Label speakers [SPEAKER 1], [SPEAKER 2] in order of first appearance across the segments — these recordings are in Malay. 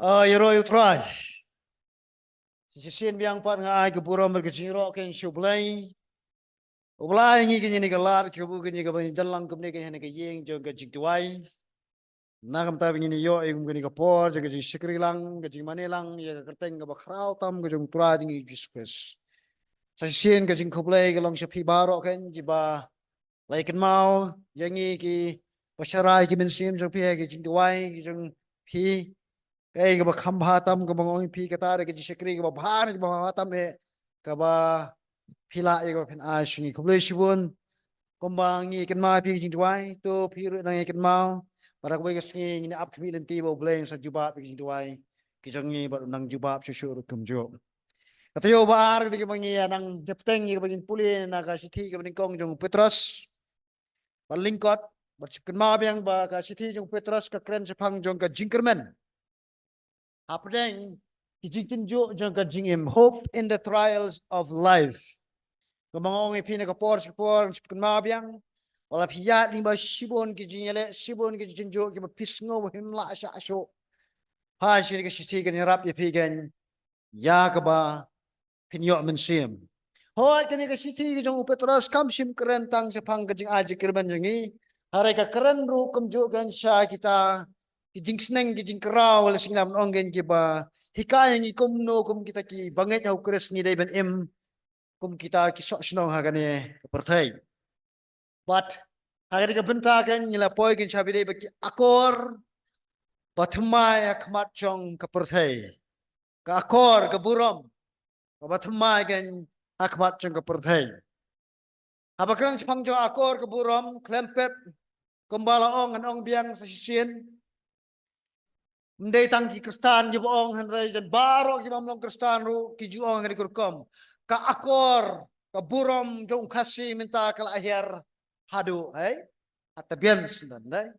[SPEAKER 1] Yero utrai. Sisin biang pat ngai ke buram berkeciro ken shublai. Ublai ngi kenyi ni galar ke bu kenyi ke bani dalang ke ni kenyi ke yeng jong ke jiktuai. Nakam ta bini yo ing kenyi ke por jong ke jing shikri lang ke jing mane lang ya ke kerteng ke bakrau tam ke jong pra dingi Jesus. Sisin ke jing kublai ke long shapi baro ken jiba laiken mau yangi ki pasyarai ki bensim jong pi ke jing tuai ke jong pi cái cái bà khăm hà tâm cái bà ngồi phi cái ta cái chỉ sekri cái bà phá cái bà hà tâm này cái bà phi lại cái bà phin ai suy không lấy suy còn bà nghĩ cái mai phi chính tuai to phi rồi này cái mau bà đặc biệt cái suy nghĩ áp kami lên tiba boleh sa jubab phi chính tuai cái chẳng nghĩ bà nang jubab susu rồi kum jo kata yo bar cái bà nghĩ nang jepteng cái bà nhìn puli naga sithi cái bà nhìn kong jong Petros bà lingkot bà cái mau biang bà cái sithi jong Petros cái keren sepang jong cái jingkerman apa yang kijing jo jang kajing im hope in the trials of life. Kamangong ipina kapor sepen mabiang wala piyat limba shibon kijing ele shibon kijing jo kiba pisngo himla asha asho. Ha shiri kishisi kan rap ya pigan ya kaba pinyo mensim. Hoi kani kishisi kijong Petros kam sim keren tang sepang kajing aji kirban jangi. Harai ka keren ru kumjo kan sya kita kijing seneng kijing kerau wala singlam ongen kiba hikaya ni kumno kum kita ki banget hau kres ni dai ben em kum kita ki sok snong ha kane perthai but hagari ka benta kan nila poi kin chabi dai baki akor pathmai akhmat chong ka perthai ka akor ka burom ka pathmai kan akhmat chong ka perthai abakan sepang chong akor ka burom klempet kumbala ong an ong biang sa sisin Mendai tangki Kristan je boong hanrai jan baro ki mamlong Kristan ru ki juong ngari kurkom ka akor ka burom jong kasih minta kelahir hadu atabian sundan dai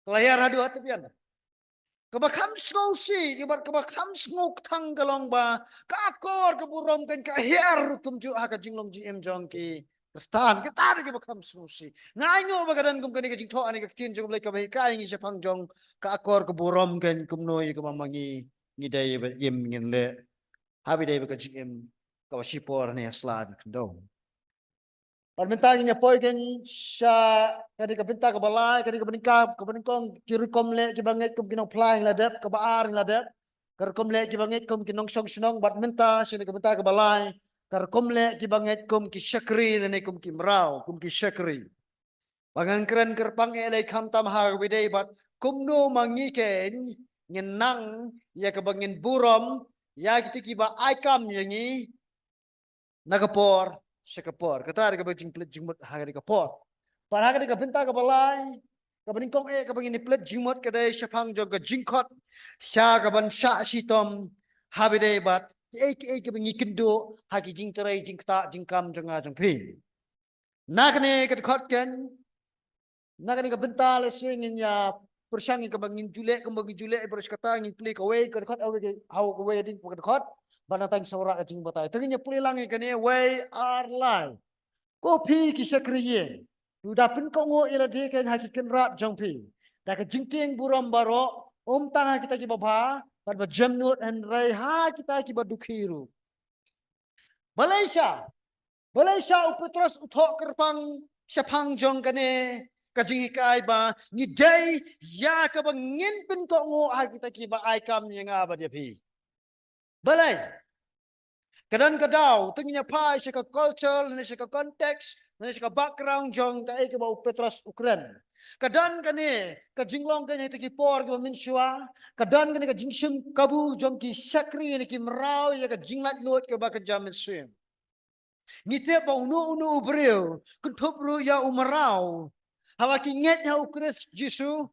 [SPEAKER 1] kelahir hadu atabian ka bakam skosi ki bar ka bakam skok tang galong ba ka akor ka burom kan ka her kum ju ha ka jinglong ji em jong ki Kristan kita ada ke bakam susi. Ngayo bagadan kum kani kajing thoa ni ka kin jong lek ka bai kai ngi sepang jong ka akor ka burom kan kum noi ka mamangi ngi dai ba yem ngin le. Habi dai ba ka jing em ka sipor ni aslan kendo. Permintaan niya po kan siya kani ka pinta ka balay kani ka beningkong kirikom le kibangit kum kinong flying ladep ka baar ladep karikom le kibangit kum kinong song sunong bat minta siya ka pinta ka balay karikom le kibangit kum ki syakri ne kum ki mrau kum ki syakri bangan keren kerpang ele kam tam har widai bat kum no mangiken ngenang ya ka bangin burom ya kitu ki ba aikam yangi nakapor sekapor kata ada kabajing pelet jumut hari kapor para hari kapinta kabalai kabiningkong kabingin pelet jumut kada syapang jog jingkot sya kaban sya sitom habide bat kabingi kendo haki jing terai jing kta jingkam jonga jongpi nakne kadkhot ken nakne kabinta le singin ya persangin kabingin julek beros kata ngin play kawai kadkhot awe kawai din kadkhot banatang saurak ajing batai tenginya pulilang ikane way are life kopi kisah kriye udah pun kongo ila dia kan hakikan rat jongpi dak jingting buram baro tanga kita ki baba pada jamnut and rai ha kita ki badukhiru Malaysia Petros uthok kerpang syapang jong kane kajing kai ba ni day ya ka bangin pun kongo ha kita ki ba aikam yang aba dia pi balai kadang-kadang tenginya pai seka culture ni seka konteks ni seka background jong ta ke bau Petros Ukraine kadang kane ka jinglong kane te ki por ke min shua kadang kane ka jingshim kabu jong ki sakri ni ki mrau ya ka jinglat lot ke ba ka jamin sim ni te ba unu breu kuntop ru ya umrau hawa ki nget ya ukris jisu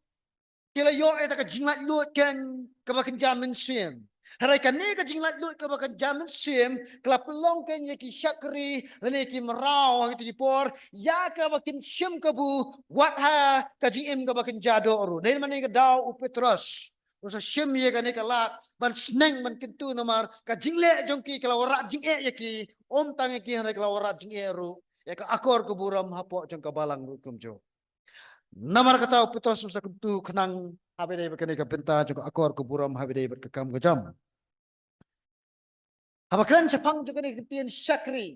[SPEAKER 1] kila yo eta ka jinglat lot kan ka ba ka jamin sim Harai kani ka jinglat lut ka baka jamin sim kala pelong kan ye ki syakri lene ki merau gitu ki por ya ka bakin sim ka bu wat ha ka jim ka bakin jado ru nei mani ka dau u Petros usa sim ye kani ka lat ban sneng man kintu nomar ka jingle jong ki kala wara jing ye ki tang ki harai kala wara jing ru ya ka akor ku buram hapo jong ka balang ru kum jo Namar kata Petros sakuntu kenang habide berkene ke benta juga akor ke buram habide berkekam ke jam. Abakan sepang juga ni ketian syakri.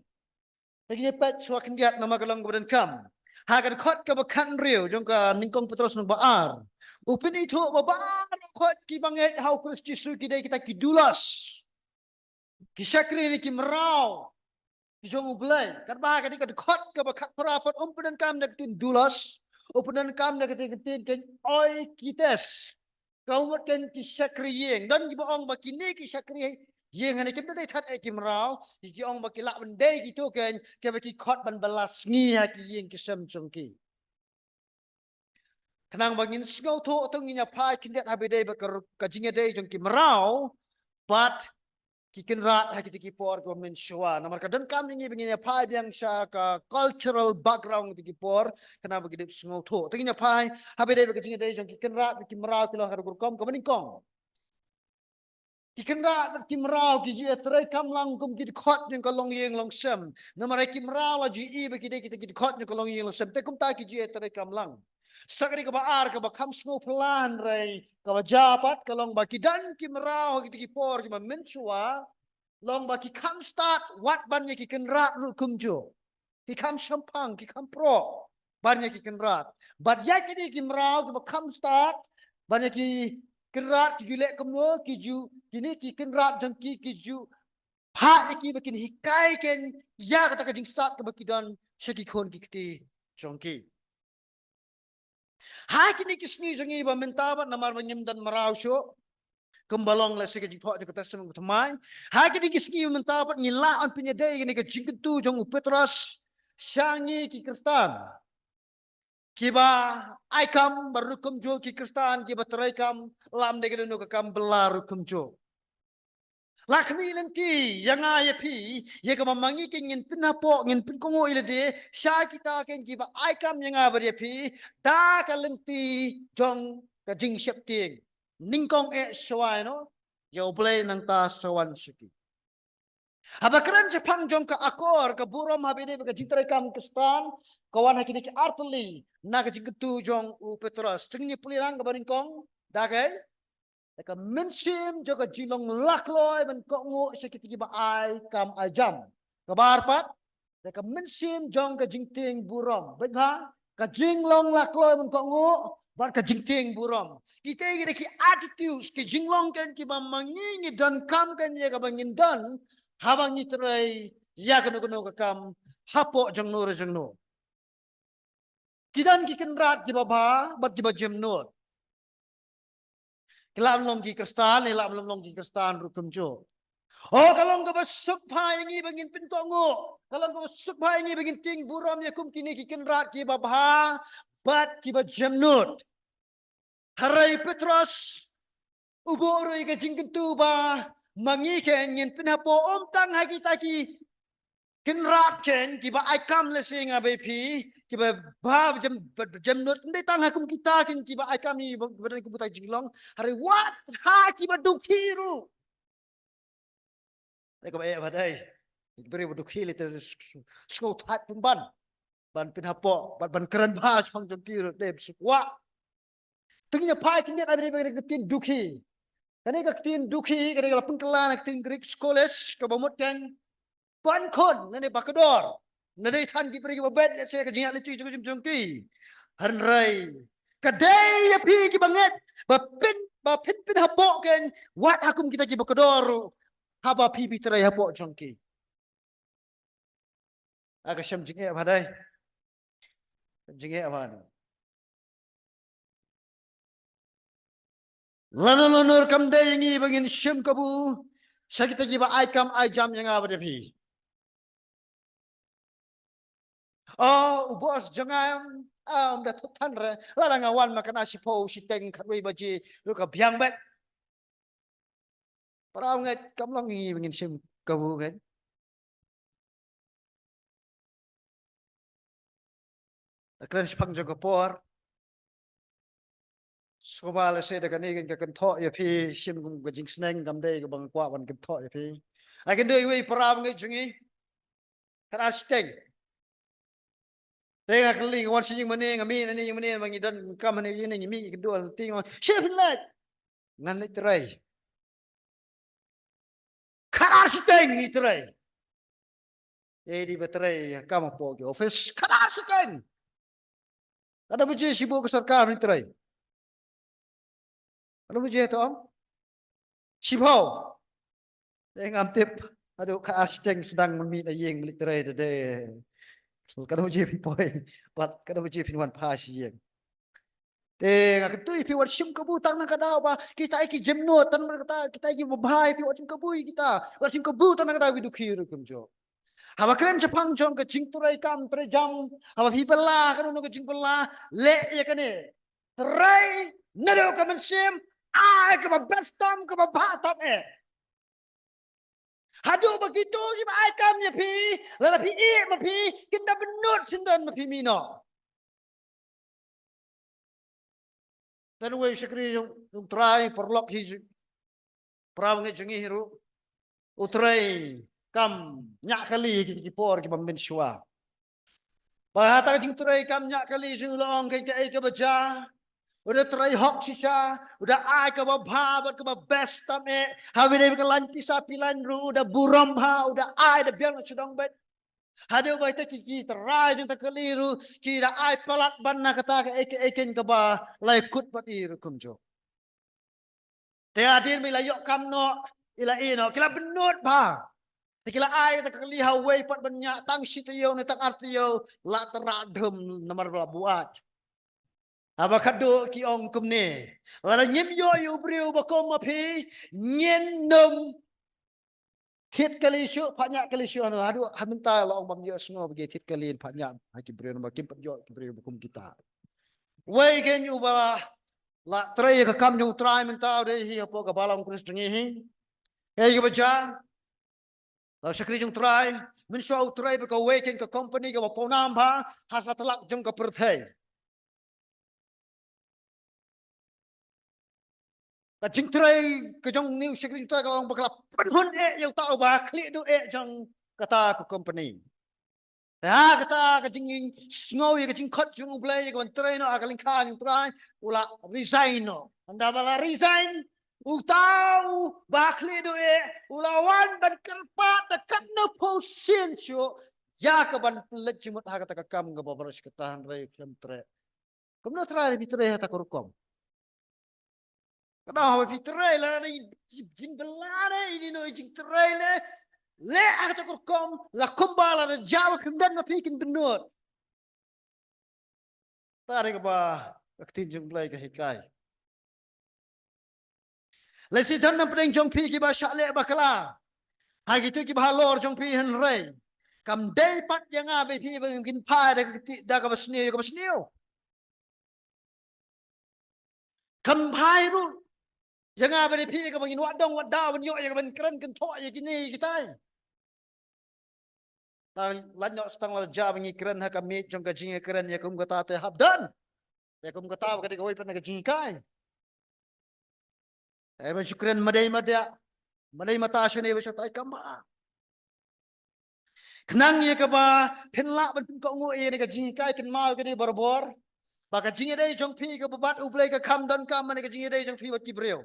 [SPEAKER 1] Tagi pet suakin diat nama kalang kemudian kam. Hagan kot ke bakan riu jongka ningkong Petros nang baar. Upin itu babar kot ki banget hau kurus kisu kidai kita kidulas. Ki syakri ni ki merau. Ki jong ublai. Kan bahkan ni kot ke bakat perapat umpunan kam nak tin dulas. Umpunan kam nak tin kan oi kites. Kau kan ki syakri yeng dan ki baong bakini ki syakri yeng hanya kita dah tat ki merau. Ki ong baki lak bendai gitu kan ke baki kot ban balas ngi ha ki yeng ki sem jongki. Kenang bangin sengau tu atau nginya pai kindet habidai bakar kajingnya dai jongki merau. But kikin rat ha kita kipor ko mensua namar kadang kam ni bingin pai yang sya ka cultural background ti kipor kana bagidip sengau tu tinginya pai habidai bakajingnya dai jongki kikin rat ki merau kilo har kurkom ko meningkong. Kikin rat ki merau ki ji atrai kam lang kum ki khot yang kalong yeng long sem namar ki merau la ji i bakidai kita ki khot yang kalong yeng long sem te kum ta ki ji atrai kam lang. Sakari ka baar ka bakam snow plan ray ka bajapat kalong baki dan ki merau ki kipor ki mensua long baki kam start wat bannya ki kenrat ru kumjo ki kam sampang ki kam pro bannya ki kenrat but ya ki ki merau ki kam start bannya ki kenrat ki julek kemno ki ju kini ki kenrat jang ki ju pha ki bakin hikai ken ya kata ka jing start ka baki dan syaki kon ki kiti jongki. Hai kini kisni jangi ba mentabat namar banyem dan merau syo kembalong la sike jipot de kata semang temai. Hai kini kisni mentabat ngila an punya dai kini ke jingketu jong Petros syangi ki Kristan. Kiba aikam barukum jo ki Kristan kiba teraikam lam de kedenu kam belarukum jo. Lakmi lenti yang ayah pi, ya kama mangi kengin pinapo ngin pinkongo ilade, sya kita ken kiba aikam yang abadi pi, da kalenti jong kajing syapting, ningkong syawai no, ya boleh nang ta sawan syuki. Habakran Jepang jong ka akor ka buram habide ka jitrai kam kestan, kawan hakini ki artli, na ka jingketu jong u Petros, tingni pulilang ka baringkong, dagai. Laka mensim juga jilong lakloi men kongo sekiti ba ai kam ajam. Kabarpat laka mensim jong ka jingting burom. Betha ka jinglong lakloi men kongo bar ka jingting burom. Kita gira ki attitudes ki jinglong kan ki ba mangingi dan kam kan ya ka bangin dan habangi terai ya ka no ka kam hapo jong no jong no. Kidan ki kenrat ki ba bat ki ba jemnot. Kelam long ki Kristan, elam long ki Kristan rukum jo. Oh kalau engkau besuk pai ini bangin pintongo, kalau engkau besuk pai ini bangin ting buram ya kum kini ki kenrat ki babha, bat ki ba jemnut. Harai Petros, uboro ika jingkentu ba, mangi kengin pinapo om tang haki taki kenrat ken ki ba aikam lesing abepi ki ba jemnut ndai tang hakum kita ken ki ba aikam ni badan ki buta jinglong hari what ha ki ba dukhiru ko ba badai ki beri dukhi le te sko tat ban ban pinapo ban keren ba chang jongkiru te sukwa tingnya pai kin dia abri bagi tin dukhi kani ka tin dukhi kani ka pengkelan tin Greek scholars to bamut kan Puan kon nene bakador nene tan ki pergi babet le se ka jingat le tu jom jom ki han rai kadai ya pi ki banget ba pin habok ken wat akum kita ki bakador haba pi pi terai habok jongki aga syam jinge badai jinge apa ni lanur kam dai ngi bangin syam kabu sakita ki ba aikam ai jam yang abade pi. Oh, bos jangan dah tutan re. Larang awan makan nasi po si teng katway baji lu ka biang bet. Para ngat kam lang ngi ngin sim kabu kan. Akran sipang jago por. Sobala se da kani kan tho ya pi sim kum ka jing sneng kam dei ka bang kwa wan kan tho ya pi. Akan doi wei para ngat jungi. Kana steng. Tengah kali kawan sini mana ngami ni mana bagi dan kam mana ini ngami kedua tengok siapa nak ngan literai karar siteng literai di baterai kam apa ke office karar siteng ada buji sibuk ke sarkar literai ada buji tu om sibuk tengah tip aduh karar siteng sedang memi ayeng literai today kada buji pipoi buat kada buji pinwan pasi yang tengah ketui pi wat sim kebu tang nang kada ba kita iki jemnot tan kata kita iki bahai pi wat sim kebu kita wat sim kebu tan kada widukir kumjo haba kren Jepang jong ke jingturai kam tre jam haba hibela kan no ke jingpela le ya kane trai nado ka mensim ai ke bestam ke batam hadu begitu ki ai kam ya pi la pi ma pi kinda benut sindan ma pi mino tan we sekri jong trai perlok hi praw nge jengi hiru utrai kam nyak kali ki por ki pambin shwa bahata jing trai kam nyak kali jing long ke ke baja udah trai hok sisa udah ai ke ba bat ke ba best tame hawi de ke lan pisa pilan ru udah buram ha udah ai de biang sedang bet hade ba ta ki trai jing ta keliru ki da ai palak banna kata ke eken ke ba lai kut pat iru kumjo te adir mi layok kam no ila ino kila benut ba Tikila ai tak liha wei pat banyak tang sitio ni tak artio la teradem nomor bela buat. Aba kado ki ong kumne. La nyim yo yu briu bakom api nyen nom hit kali syu banyak kali syu anu adu haminta la ong bam yo sngo bagi hit kali banyak haki briu nomor kim pat yo ki briu bakom kita. Wei gen yu bala la trai ka kam jung trai minta de hi apo ka balam kris dengi hi. Hey baca lalu sekali jeng try, menshow try beka waking ke company ke waponam ba, hasa telak jeng ke perthai. Jeng try ke jeng new sekali jeng try kalau bakal penhun yang tahu ba klik do jeng kata ke company. Ya kata ke jeng snow ke jeng cut jeng blay ke try no akalin kan jeng try ula resign no. Anda bala resign utau bakli do ulawan ban kerpat dekat no posin syo ya ke ban pelet jemut ha kata kam ke babaros ketahan rai kem tre kemna tra fitre ha takurkom kada ha fitre la ni jing belare ini no jing tre le ha takurkom la kumbala de jaw kemdan na pikin benut tare ke ba aktin jeng blai ke hikai Lesi dan nampak jong pi ki ba syale bakala. Hai gitu ki ba lor jong pi hen rei. Kam dei pat yang abe pi ba mungkin pa da ka basniu. Kam pai ru. Yang abe pi ka bangin wadong wadaw yo yang ban keren kan to ya gini kita. Tang lanyo stang la ja bangi keren ha kam mi jong ka jing keren ya kum kata te habdan. Ya kum kata ka de ko pa na ka jing kai. Ba syukran madai mata syane ba syai kama. Kenang ye ke ba penlak ban pun ko ngo e ne ka jing kai ken mau ke ni bor ba ka jing dei jong pi ke bat ublai ka kam dan kam ne ka jing dei jong pi wat ki breu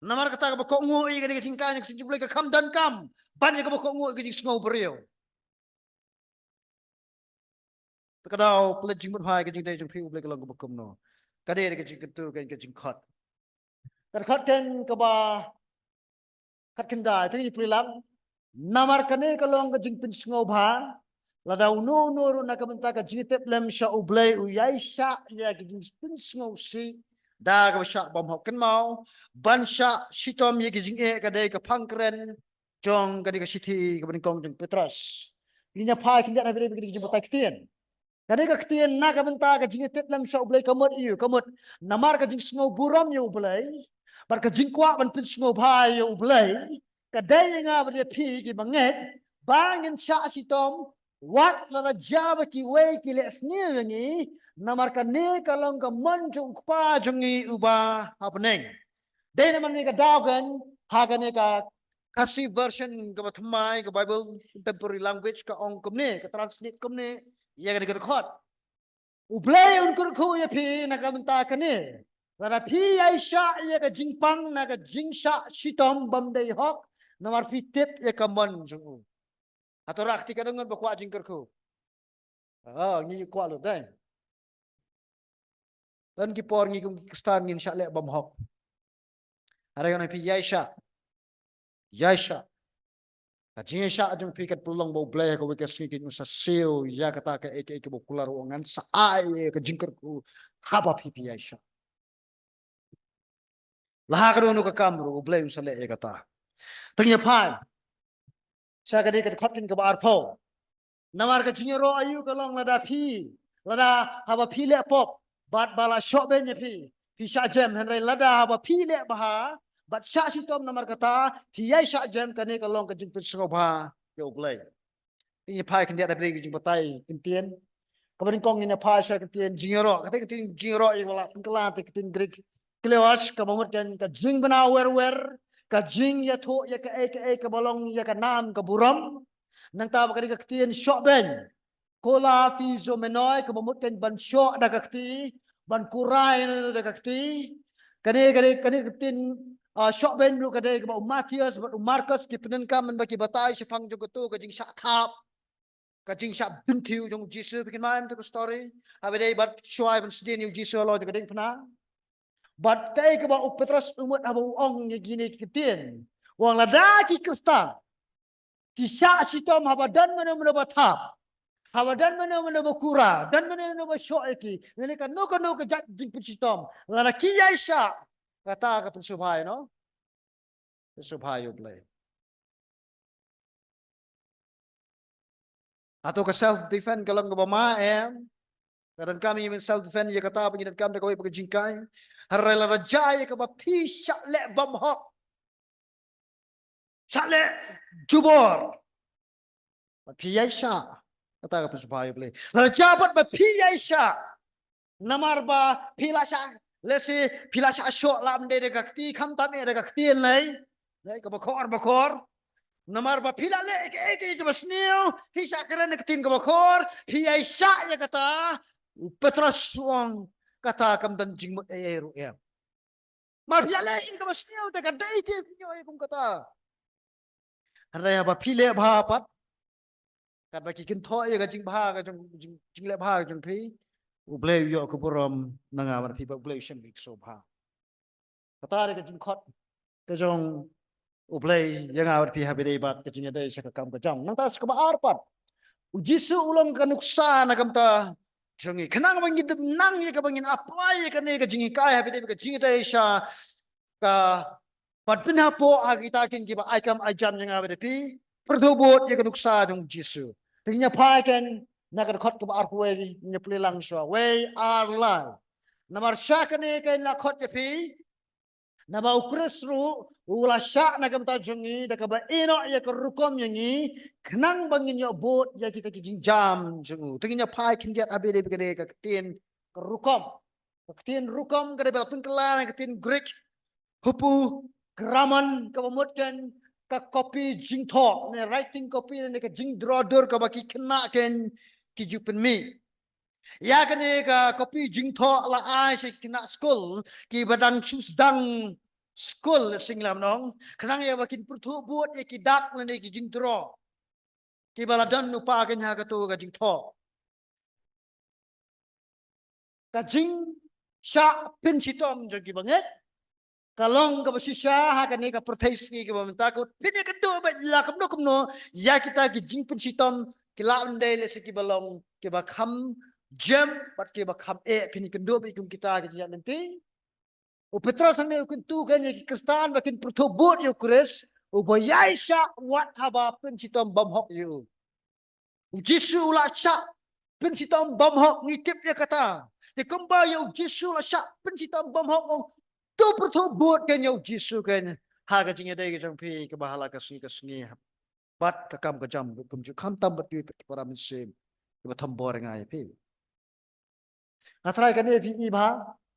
[SPEAKER 1] namar kata ka ko ngo e ke ni ka jing kai ne ka jing ublai ka kam dan kam ban ye ka ko ngo ke jing sngo breu ta dau ple jing mut hai ka jing dei jong pi ublai ka long ka kum no ka dei ka jing tu ka jing khot ka khot ken ka ba khat ken dai ti prilam namar kane ka long ka jing pin sngo ba la daw no ru na ka menta ka jitep lem sha ublai u yai sha ya ki jing pin sngo si da ka sha bom hok ken mau ban sha sitom ye ki jing e ka dei ka pangkren jong ka di ka siti ka ban kong jong Petros linya pa ki da be ki jing botai ktien ka dei ka ktien na ka menta ka jing tep lem sha ublai ka mot yu ka mot namar ka jing sngo buram yu ublai bar ka jing kwa ban pin sngo ba yu ublai ka dei nga ba de pi ki banget bangin sha sitom wat la java ki wei ki le sni ngi namar ka ne ka long ka man jung pa jung ngi uba hapneng dei na man ni ka dagan ha ka ne ka kasi version ka thmai ka bible contemporary language ka ong kum ne ka translate kum ne ia kan kerkhot ublay un kerkhu ya pi nak menta kene lada pi aisha ia ka jingpang nak jingsha sitom bamdei hok namar pi tip ia ka mon jungu atau rakti ka dengan bakwa jing kerkhu ngi kwa lu dai dan ki por ngi kum stan ngin sha le bam hok ara yon pi yaisha ka jing sha jung pi kat pulong bo blay ko wikas ki nu sa seo ya kata ka ek bo kular ngan sa ai ka jing kerkhu haba pi yaisha laha ka nu ka kamru blay un sa le e kata tengnya pai sa ka de ka khotkin ka bar pho namar ka jing ro ayu ka long lada haba pi le pop bat bala shop ben pi sha jem henry lada haba pi le baha bat sha si tom namar kata pi yai sha jem kane ka long ka jing pin so ba yo blay ni pai kan dia da bri jing batai tin kabarin kong ni pai sha ka tin jing ro ka tin jing ro yo la kala te tin grik klewas ka mamut kan ka jing bana wer ka jing ya tho ya ka ka bolong ya ka nam ka buram nang ta ka ka tin shop ben kola fi zo menoi ka mamut kan ban shop da ka ti ban kurai da ka ti kane tin shop ben ru kade ka Matius Marcus ki penen ka man ba ki batai sifang jo tu ka jing sha thap ka jing sha bin thiu jong jisu bikin maim to story habe dei bat shoi ban sdin yu jisu lo ka ding pna bat kai ka ba Petros umut abu ong ye gini ki tin wang la da ki kristan ki sha sitom haba dan mana mana bathap haba dan mana bakura dan mana shoi ki ne ka no ka jing pichitom la ki ya sha kata ka pensubhai no pensubhai yo play atau ke self defend kalau ke bama dan kami min self defend ya kata pengidat kami kau pakai jingkai harela raja ya ke bapi le bam hok le jubor bapi yaisha kata ke pensubhai yo play raja bat bapi yaisha namar ba pilasha lesi pilasha shok lam de gakti kham tam e gakti lai ke bakor namar ba pila le ke basneo hisa keren ke tin ke bakor hi aisha ya kata Petros wong kata kam dan jing ru ya mar pila le ke basneo te ka dai ke nyo kum kata raya ba pile ba pat kat ba ki kin tho ya ga jing ba ga jing le ba jing phi uble yo ko borom nanga ba phi ba uble shem bik so ba kata re ke jing khot ke jong ublay yang awat pihak beribat kecingnya dari sekakam kejang. Nanti sekarang arpat. Ujisu ulang kanuksa nakam ta. Jangi kenang bangin nang ye kabangin apa ye kene kejingi kaya beribat kejingi dari sya ka padpinha po agitakin kiba aikam ajam yang awat pi perdobot ye kanuksa dong jisu. Tingnya paken nakar khot kiba arpuwe nya pelilang sya. We are live. Namar sya kene kain lakot ye pi. Nama ukresru ula syak na kam ta jungi da ka ba ino ya ka rukom yangi knang bangin yo bot ya kita ki jam jungu tinginya pai kin diat abede begede ka tin ka rukom ka ba pengkelan ka tin greek hupu graman ka mamutkan ka copy jing tho ne writing copy ne ka jing drawer ka ba ki kena ken ki jupen mi ya kene ka kopi jing tho la ai se kena school ki badang chus dang school singlam nong kanang ya bakin purthu buat ya ki dak ne ki jing dro ki baladan nu pa ken ha ka tu ka jing tho ka jing sha pin chitom jo ki banget kalong ka basisya ha kene ka protes ki ka bamta ko pin ka do ba la kam no ya kita ki jing pin chitom ki la unde le se ki balong ki ba kham jam pat ke bakham pini kendo bi kum kita ke jak nanti o Petros ane ukun tu kan ye kristan bakin protobot yo kres o boyaisha wat haba pencitom bam hok yo jisu la sha pencitom bam hok ngitip dia kata te kemba yo jisu la sha pencitom bam hok tu protobot kan yo jisu kan ha ka jinge dai ke jang pi ke bahala ka sungi bat ka kam ka jam kum ju kham tam bat pi para min sem ke batham bor ngai pi Atrai kan dia pi ba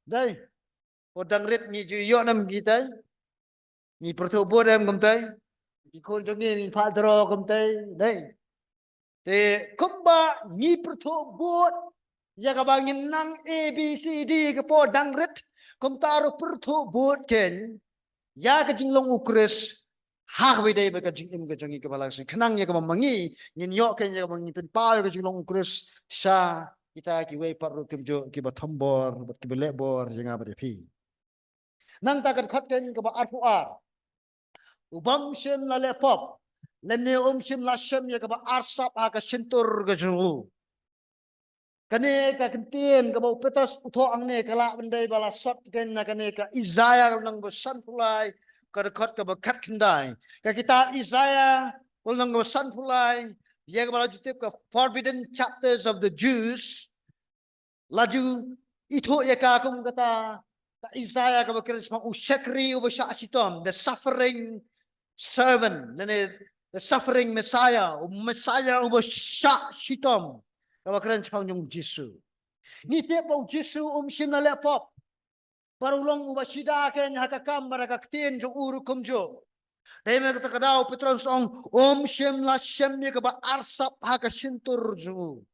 [SPEAKER 1] dai odang ret ni ju yo nam gi tai ni pertu bo dem gam tai ki kon jong ni fa dro gam tai dai Te kumba ni perto buat ya ka bangin nang A B C D ke po dang ret kum taru perto buat ken ya ka jinglong ukres hak we dai ba ka jing im ka jongi ka balang kenang ya ka mamangi ngin yo ken ya ka mangi pen pa ka jinglong ukres sha kita ki we paru kim jo ki ba thombor ba ki lebor jinga ba pi nang ta ka khat ken ka ba arfu ar ubam shem la le pop lemne shem la shem ya ka ba arsap ha ka sentur ka jungu kane ka kentien ka bau Petros utho angne kala bendai bala sot ken na kane ka Isaiah nang besan pulai ka dekat ka bekat kendai ka kitab Isaiah ul nang besan pulai dia ka bala jutip ka forbidden chapters of the Jews laju itho ya ka kum kata ka Isaiah ka bakir semang ushakri ubasha sitom the suffering servant the suffering Messiah Messiah ubasha sitom kalau keren cakap yang Yesus. Ni tiap bau Yesus sim na lepop. Parulong ubasida ken hakakam mereka ketin jong uru kumjo. Tapi mereka terkadau Petros sim la sim ni keba arsap haka sintur jong.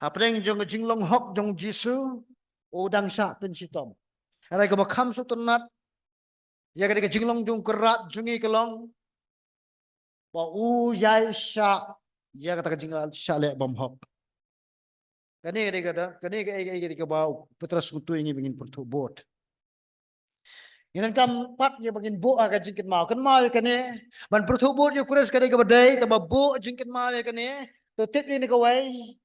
[SPEAKER 1] Apreng jong jinglong hok jong Yesus udang syak pen sitom. Ada keba kam sutunat. Ya ketika jinglong jong kerat jongi kelong. Bau yai syak. Ya kata jinglong syak lek bom hok. Kani ke bau Petros kutu ini ingin pertubot. Yang kam pat ye bagin bo aga jingkit mau kan mau kani ban pertubot ye kuras kani ke badai taba bo jingkit mau ye kani to tip ni ke wai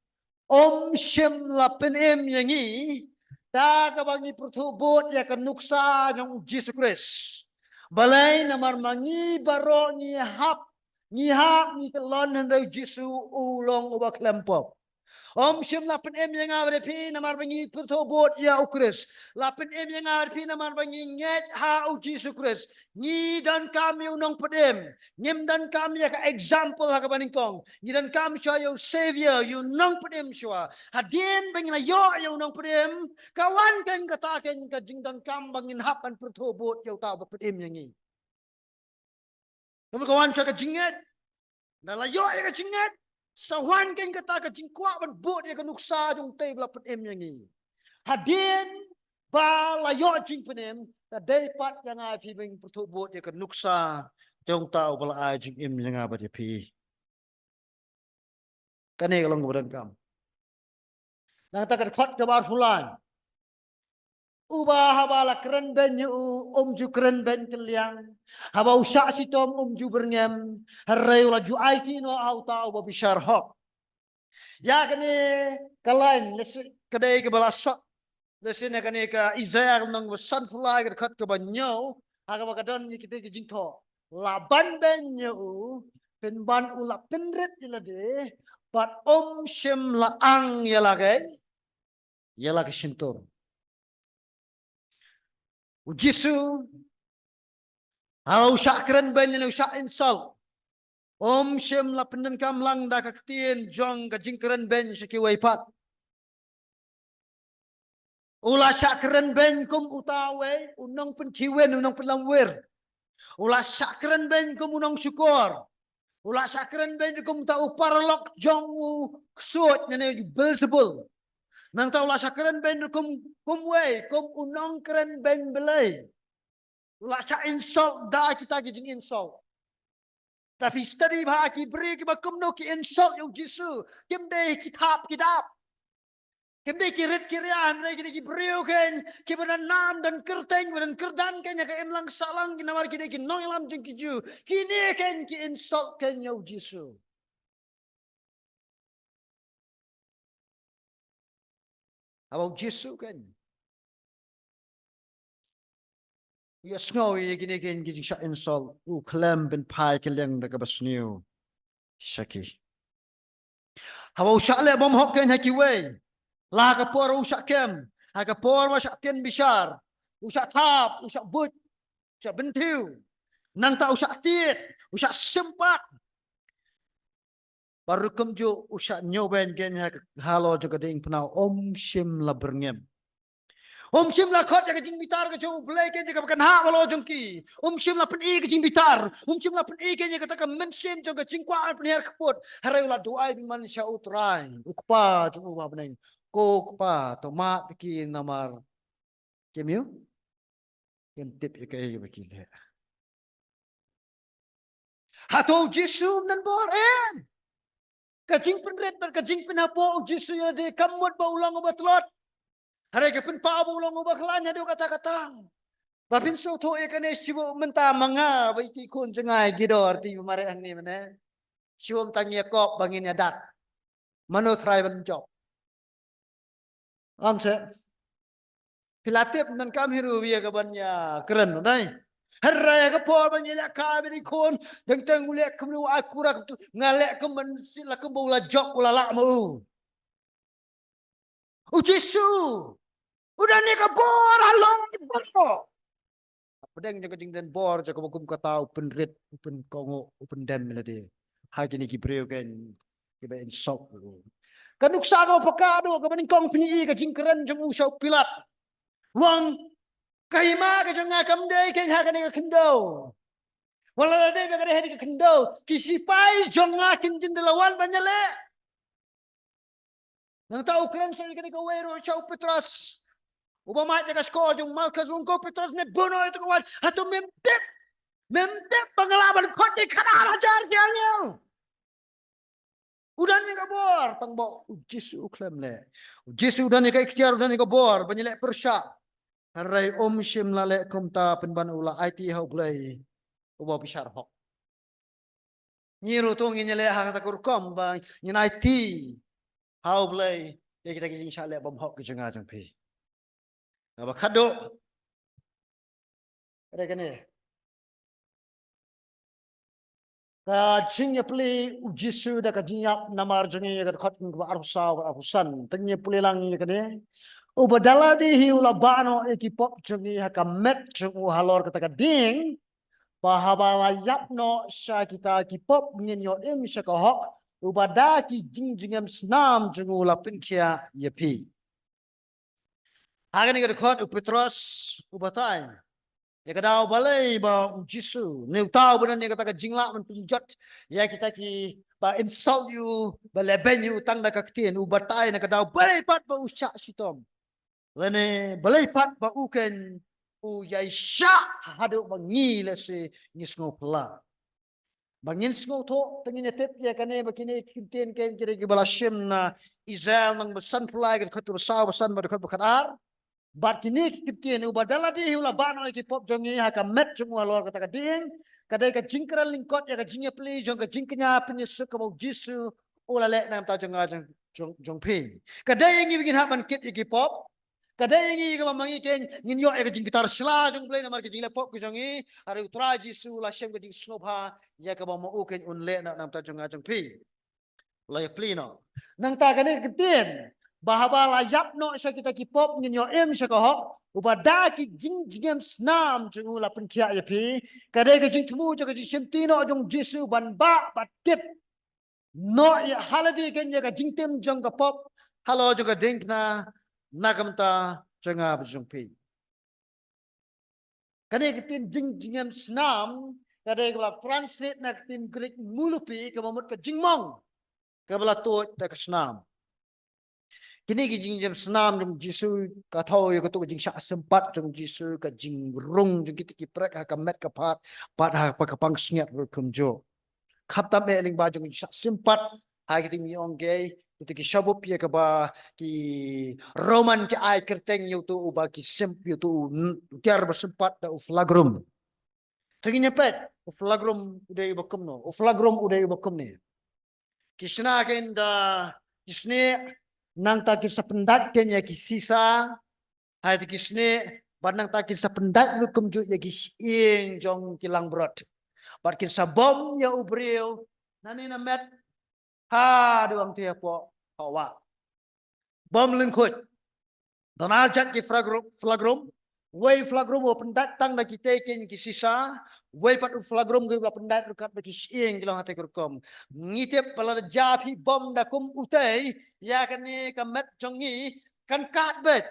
[SPEAKER 1] shem la pen yangi ta ka bangi pertubot ya kan nuksa yang Jesus Christ. Balai namar mangi baro ni hap ni kelon hendai Jesu ulong ubak lempok. Shem lapen yang awal pi namar bangi pertobot ya ukris. Lapen yang awal pi namar bangi nget ha Jesu Christ. Ni dan kami unong pedem. Nyem dan kami ya ka example ha kabaningkong. Ni dan kami siya yung savior, yung nong pedem siya. Hadien bangi na yo unong pedem. Kawan kan kataken ka jing dan kam bangin hapan pertobot ya tao ba pedem yang ni. Kawan siya ka jinget. Nalayo ya ka jinget. Sawan ken kata ka jingkwa ban bot ya kanuksa jong tay bla penem yang ni. Hadin ba layo jing penem ta day pat yang ai pi bing pertu bot ya kanuksa jong tau bla ai jing im yang apa dia pi. Kane kalong kemudian kam. Nang ta ka khot ka bar fulan. Ubah habala keren ben yu ju keren ben keliang. Haba usha sitom ju berngem. Harai ula ju aiti no au tau ba bishar hok. Ya kani kalain kadai ke balasok lesine kani ka Isaiah nang besan pula ke dekat ke banyo aga bakadon ni kita ke jingtho laban banyo penban ula penret ilade pat shem laang yalage yalage sintor ujisu au syakran banyo syak insal shem la penden kam lang da kaktien jong ka jingkran ben siki waipat ula syakran ben kum utawe unang penkiwen unang pelangwer ula syakran ben kum unang syukur ula syakran ben kum ta uparlok jong ksut nene Beelzebul nang ta ula syakran ben kum we kum unang keren ben belai ula syak insult da kita jing insult. Tapi study bah ki beri ki bakum no ki insult yung Jesu. Kim deh kitab. Kim deh kirit kirian deh ki beri ken ki nam dan kerteng dan kerdan ken ya ka emlang salang ki namar ki deh ki no ilam jeng ki ju. Kini ken ki insult ken yung Jesu. About Jesu ken. Yes no ye kini ken ki syak insult. Klem ben pai keleng da ka basniu. Syaki. Hawa usyak le bom hok ken haki wey. La ka por usyak kem. Ha ka por usyak ken bishar. Usyak tap, usyak but, usyak bentiu. Nang ta usyak tiet, usyak sempat. Baru kem jo usyak nyoben ken ha halo jo kading penau shem la berngem. Shimla khot ya jing bitar ke jong blai ke jeng kan ha walo jong ki. Shimla pen ke jing bitar. Shimla pen ke jeng kata men sim jong ke jing kwa pen her kepot. Harai ulah doa bi man sya utrai. Ukpa jong uba beneng. Ko kpa tomat ki namar. Kemiu? Kem tip ke ke bekile. Hato Jesu nan bor kajing penret ber kajing penapo Jesu ya de kamut ba ulang ubat lot. Harai ke pen pa ba ulang ubat kelanya do kata-kata. Bapin so to ekane sibo menta manga baiti kun cengai gidor ti mare ang ni mane. Siwom tanya kop bangin ya dak. Mano try ban job. Amse pilatip nan kam hiru wiya ka banya keren dai. Haraya ka por banya la ka bini kun deng teng ulek kum lu akurak ngalek kum man sila kum bula job ula la mu. Jesu. Udah ni ka bor halong ni bor. Pedang jaga jing dan bor jaga hukum kata open red open kongo open dam nanti. Hari ni kibreu kan kiba insok. Kan uksa ko pakado ka maning kong pini ka jing keren jang usau pilat. Wang kahima ka jang ngakam day kan ha kan ka kendo. Wala day ka day ka kendo. Kisipai jang ngakin jin dalawan banyale. Nang tahu keren sa ka ka wero usau Petros. Ubama jaga skor jang malkas ungko Petros ne bono itu kawan. Atau memtep pengalaman koti kana ajar kianya. Udah ni kabor tang bo Jesu klaim le. Jesu udah ni ka ikhtiar udah ni kabor banyele persya. Harai shim lale kumta penban ula IT hau blai. Uba pisar hok. Nyiru tong inyele hang ta kurkom bang nyin IT hau blai. Ya kita kising syale bom hok kejenga jang pi. Aba kado. Ada kene. Kajingnya peli Jesu dah kajinya namar jengi kat khot ke arsa arusan tengnya peli lang ya kene ubadala di hiula bano ekipop jengi hakamet jengu halor kata ding pahabala yapno sya kita kipop nginyo im syakahok ubada ki jingjingam snam jengu lapin kia yepi agan ni kat khot Petros ubatai ya kadau balai ba Jesu ni tahu benar ni kata jingla men pinjat ya kita ki ba insult you ba leben you tang da kaktin u batai na kadau balai pat ba usya sitom lene balai pat ba uken u yai sya hadu ba ngi le se ngisngo pla bangin sngo to tengin tep ya kane ba kini kinten ken kire ki bala shim na Israel nang besan pulai kan khatu saw besan ba khat ar Bat kini kitien ubadala di hula bano ki pop jongi ha ka met jongu alor kata ka ding kadai ka jingkra lingkot ya ka jingnya pli jong ka jingknya penyesuk ka Jesu ula le nam ta jonga jong pi kadai ngi bikin haban kit ki pop kadai ngi ka mamangi ken ngin yo ka jing gitar sla jong play namar ka jing le pop ki jongi hari utra Jesu la shem ka jing snobha ya ka mamu ken un le nam ta jonga jong pi la ya pli no nang ta ka ne kitien bahaba layap no sya kita kipop nginyo em sya ko ubada ki jing jingem snam jung la pen kia yapi kadai ka jing tmu ka jing simtino jong Jesu ban ba batit no ya haladi genya ka jing tem jong ka pop halo jong ka ding na nagamta janga bjong pi kadai ka tin jing jingem snam kadai ka translate na tin Greek mulupi ka mamut ka jingmong ka bala to ta ka snam kini kijing jam senam jam Jesu katau ya ketuk jing syak sempat jam Jesu ka jing rung jing kita kiprek ha kamet ka pat ha pa ka pang snyat kum jo khapta me ling ba jing syak sempat ha kita mi ongge kita ki shabup ya ka ba ki roman ki ai kerteng yu tu ba ki semp yu tu tiar ba sempat da flagrum tenginya pet flagrum udai bakum no flagrum udai bakum ni kisna ken da kisne nang ta kisah pendat ken ya kisisa hai ti kisne banang ta kisah pendat lukum ju ya kising jong kilang brot bat kisah bom ya ubreu nani na met ha doang tia po hawa bom lengkut dan ajak ki flagrum way flagrum o pendat tang da kita ken kisisa way pat flagrum ge pendat dekat bagi kising kilang hati kurkom ngitip pala japi bom da kum utai ya kan ni kamet jongi kan kat bet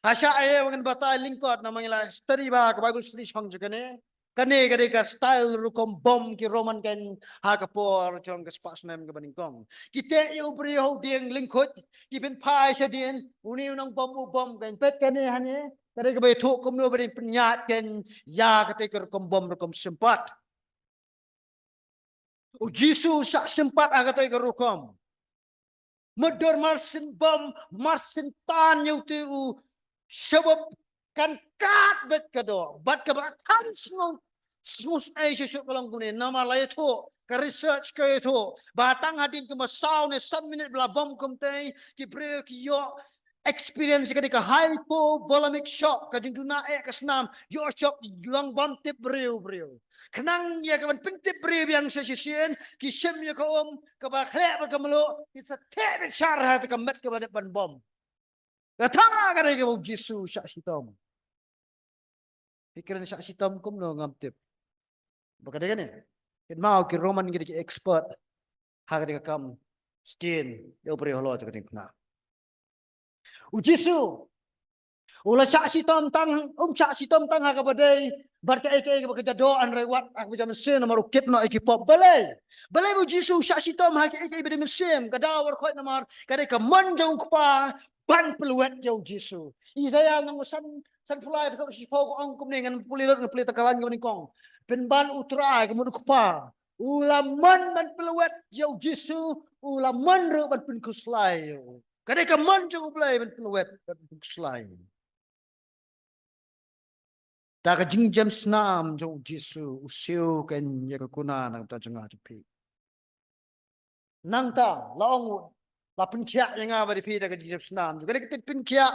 [SPEAKER 1] Asya ay wangan batay lingkod namanya study ba ka Bible study pang jagane. Kani kani ka style rukom bom ki Roman kan hakapor jong ka spas nam ka baningkong. Kita yu priyo dieng lingkod ki ben pai sa dien uni unang bom kan pet kani hane kani ka bay thuk kum no bari penyat kan ya ka te rukom bom rukom sempat. O Jesus sak sempat aga te rukom. Medor marsin bom marsin tan yu tu sebab kan kat bet kado bat ka ba kan Sus ay siya kalang kunin nama layo to ka research kayo to batang hadin ka masaw ne 7 minute bla bom kumtay ki pre ki yo experience ka di ka hypovolemic shock ka din na kasnam yo shock lang bom tip breu kanang ya ka man pintip breu yang sa sisien ki sem ya ka ka ba khle ka malo it's a tebe char ha ka met ka ba ban bom ka ta ka di ka Jesus sa sitom pikiran sa sitom kum no ngamtip baka dia ni kin mau ki Roman ki expert ha ka kam skin yo pre holo ka ting na u Jisu ula cha si tom tang cha si tom tang ha ka badai bar ka ek ba ka do an rewat ak ba jam sen nomor kit no ekipop balai u Jisu cha si tom ha ka ek ba mesim ka dawar khoi nomor ka de ka man jong pa ban peluet yo Jisu Isaiah nang san pulai ka si po ang kum ni ngan pulilot ng pulita kalan ko ni kong penban utrai kemudian kupa ulaman man pelawat jauh Jesu ulaman ru man pun kuslai kadai kaman jauh belai man pelawat man kuslai tak jingjam snam jauh Jesu usiu kan ya kuna nang ta janga jepi nang ta laong la pun kia yang apa di pi tak jingjam snam kadai kita pun kia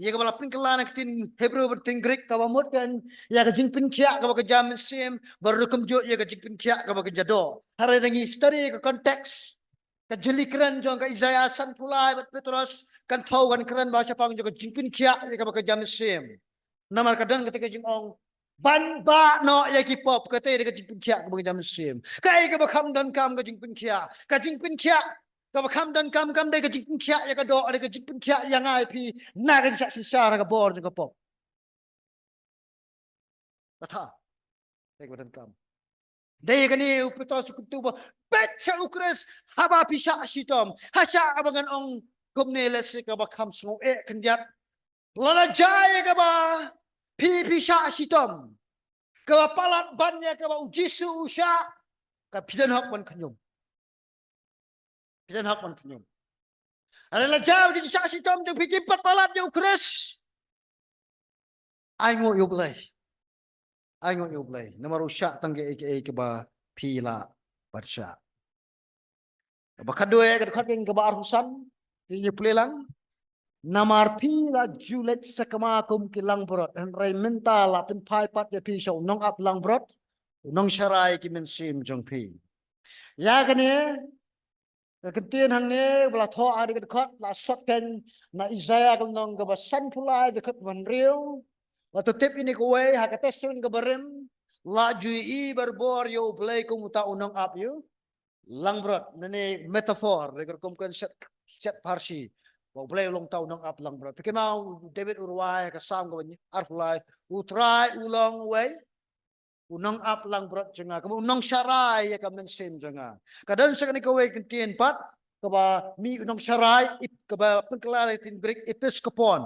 [SPEAKER 1] ya ka bala pingkalan kitin Hebrew berting Greek ka bamut kan ya ka jing pinkia ka ba jam sim baru kum jo ya ka jing pinkia ka ba jado hare dangi study ka konteks ka jeli keren jong ka Isaiah san pulai bat Petros kan thau kan keren bahasa pang jo ka jing pinkia ya ka ba jam sim namar kadang ketika jing ong ban ba no ya ki pop ka te ka jing pinkia ka ba jam sim kai ka ba kham dan kam ka jing pinkia ka ba kham dan kam de ka jing pinkia ya ka do de ka jing pinkia yang ai pi na kan sa sisa ka bor ka pop kata de ka dan kam de ka ni Petros ku ba bet sa ukres haba pisa sitom hasya abangan ong kumneles ka ba kham sung e kandiat lala jaya ka ba pi pisa sitom ka ba palat bannya ka ba ujisu usya ka pidan hak man kanyum pidan hak man kanyum ala jaya di sa sitom jong pijipat palat yo ukres ai ngo yo blai nomor usya tangge ke ba pila barsya ba kadue ka khatin ka ba arusan ni pulelang namar pila julet sakamakum kilang brot and rai mental la pin pai pat ya pi so nong up lang brot nong sharai ki men sim jong pi ya kane ketien hang ne bla tho ari ka khot la soten na Isaiah kal nong ka ba san pulai de khat man riu atau tip ini kowe ha ka tesun ka barem la ju I berbor yo play kum ta unong up yo lang brot nene metafor de kum kan set parsi Wong play long tau nong up lang brot pikir mau David urwai ka sam ka arfulai utrai ulong way unong up lang brot jenga kamu unong syarai ya kamen sim jenga kadang sekali kowe kentien pat kaba mi unong syarai kaba pengkelare tin Greek episkopon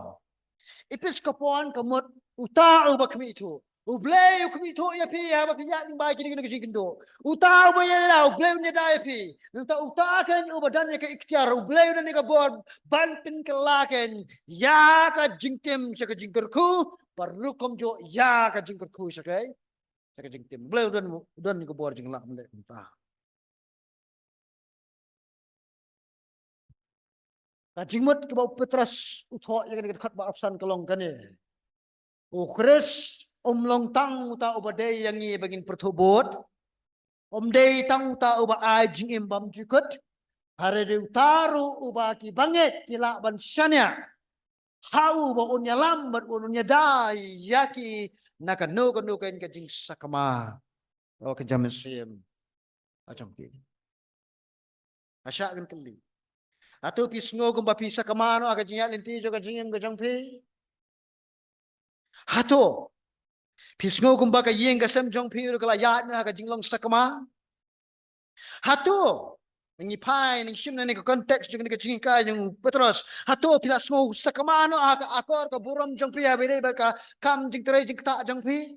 [SPEAKER 1] kamut uta ubak kami itu ublay kami itu ya pi ha pi ya ning bai kini kini kendo uta ba ya la ublay ne dai pi nta uta kan ubadan ya ka ikhtiar ublay ne ka bor ban pin kelaken ya ka jingkem sa ka jingkerku perlu kom jo ya ka jingkerku sa kai sa ka jingkem ublay udan ni ka bor jing lak mele uta ka jingmut ka ba Petros utho ya ka khat ba opsan kalong kane Chris long tang uta ubadai yang i bagin pertubut day tang uta uba ai jing imbam jikut hare de utaru uba ki banget kila ban syanya hau ba unya lambat unya dai yaki naka no kan ka jing sakama o ka jamesim acang pi asya kan kali atau pisngo gum ba pisa kamano aga jing linti jo ka jing ka jang pi Hato, pisngo kumba ka yeng ka sem jong piru kala ya na ka jinglong sakama. Hato, ngi pai ngi shim na ni ka konteks jong ni ka jing ka yung Petros. Hato pila sngo sakama no aka akor ka buram jong pi abide ba ka kam jing tere jing ta jong pi.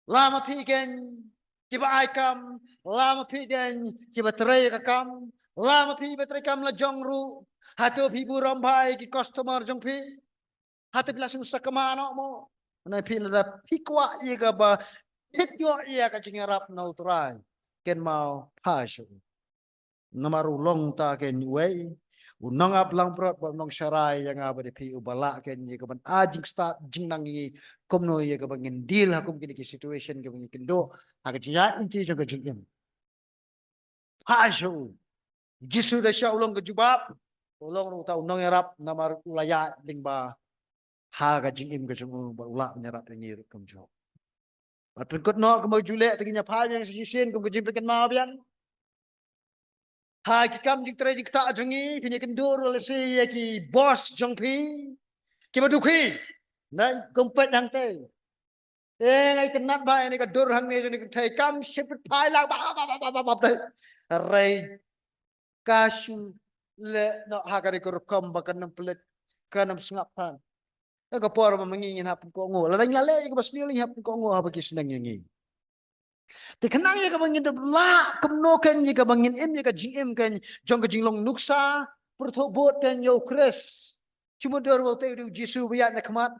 [SPEAKER 1] Lama pi ken kiba ai kam, lama pi den kiba tere ka kam, lama pi ba tere kam la jong ru. Hato pi buram bai ki customer jong pi. Hato pila sngo sakama no mo. Na pila da pikwa ye ka ba pityo ye ka jing rap no try. Ken mau pasyo. Namarulong ta ken way unang ablang prot nong sharai yang abade pi ubala ken ye kaban ajing start jingnang ye komno ye kabangin deal hakum kini ki situation ke bangi kendo aga jiya inti jong jingem pasyo jisu da sha ulong ke jubab ulong ru ta unang yarap namar ulaya lingba haga jingim ke jong ba ula nyarap ngir kum jo patun kot no kemo jule tiginya pa yang sisen kum ke jimpekan ma bian ha ki kam jing tre jing ta jongi kini kendur le se ye ki boss jong pi ki badu khi nai kompet hang te ngai kenat ba ni ka dur hang ni ni thai kam ship pai la ba dai rai kasu le no ha ka ri ko kom ba kan nam plet kanam sngap tan ka por ba mangingin hapun ko ngo la dang la le ko bas ni hapun ko ngo ba ki senang ngi Thì khả năng như các bạn nhìn được lạ cầm nô kênh như các bạn nhìn em như các chính em kênh trong cái chính lòng nút xa bữa thô bột kênh yêu Chris chúng mình đưa vào tay điều Giêsu bây giờ này khmat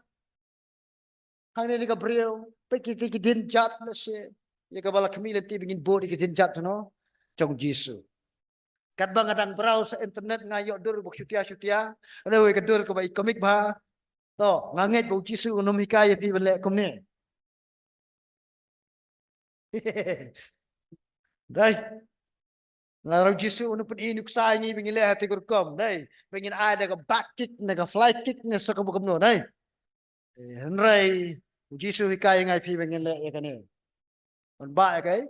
[SPEAKER 1] hàng này các brio bây cái din chat là sẽ như các bạn là kami lên tivi nhìn bột cái din chat nó trong Giêsu các bạn đang browse internet ngay yêu đưa bọc syutia rồi cái đưa cái bài comic ba to nganget bọc Giêsu nó hikai di balik kom ni đây Larang Jisu unu pun inuk sai ni bingin lehat tigur kom, dai. Bingin ada ka back kick, naga fly kick na sa kabukam no, dai. Henry, Jisu hikai ngai pi bingin le ya kane. Ban ba ya kai?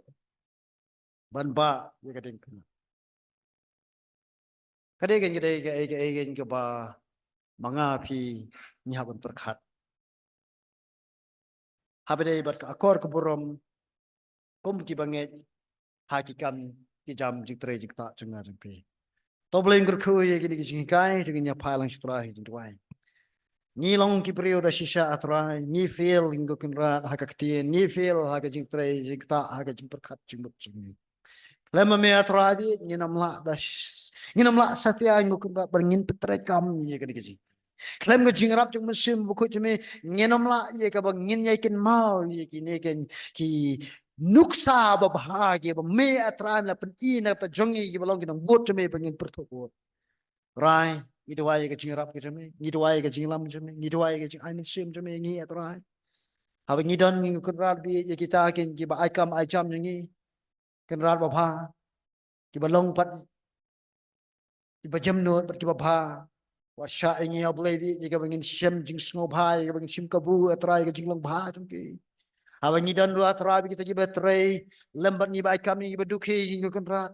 [SPEAKER 1] Ban ba ya kading. Kadegen gede ke ba manga pi nyahabun perkhat. Habede bat akor keburom kom ki banget hakikam ki jam jiktre jikta cunga jengpi. Tobleng kerku ye gini kikai dengan palang sutrahi jengtuai. Ni long ki periode sisa atrai ni feel inggo kenrat hakakti ni feel hakajing trai jikta hakajing perkat jingmut jingi lama me atrai bi ni namla das ni namla satya inggo kenrat berngin petrai kam ye kadi kaji klem go jingrap jung mesim buku jeme ni namla ye ka bangin ye ken mau ye ki ne ken ki nuksa ba bahagi ba me atrai la pen ina pa jongi ki balong ki nang bot jeme bangin pertobot rai itu wae ke jingrap ke jeme itu wae ke jinglam jeme itu wae ke jing ai min sim jeme ngi atrai ha ngi don ngi kunrat bi ye kita ken ki ba ai kam ai jam ngi kunrat ba pha ki ba long pat ki ba jam no pat ki ba pha wa sha ngi ob le bi ye ke ngin sim jing sngo bhai ke ngin sim ka bu atrai ke jinglong bha jam ki ha ngi don lu atrai bi kita ki ba trai lembat ngi ba ai kam ngi ba dukhi ngi kunrat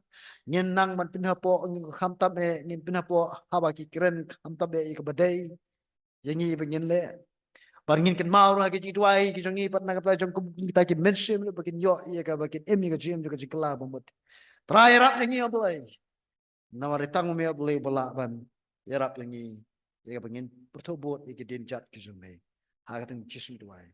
[SPEAKER 1] ngin nang man pinha po ngi kham tam e ngin pinha po ha ba ki kren kham tam e ke badai yengi bengin le barngin ken mau la ki tuai ki jongi pat na ka jong kum kita ki mention le bakin yo ye ka bakin emi ka jim ka jikla bomot try rap yengi oblai na mari tang me oblai bala ban ye rap yengi ye ka bengin pertobot ye ki din jat ki jome ha ka teng jisu tuai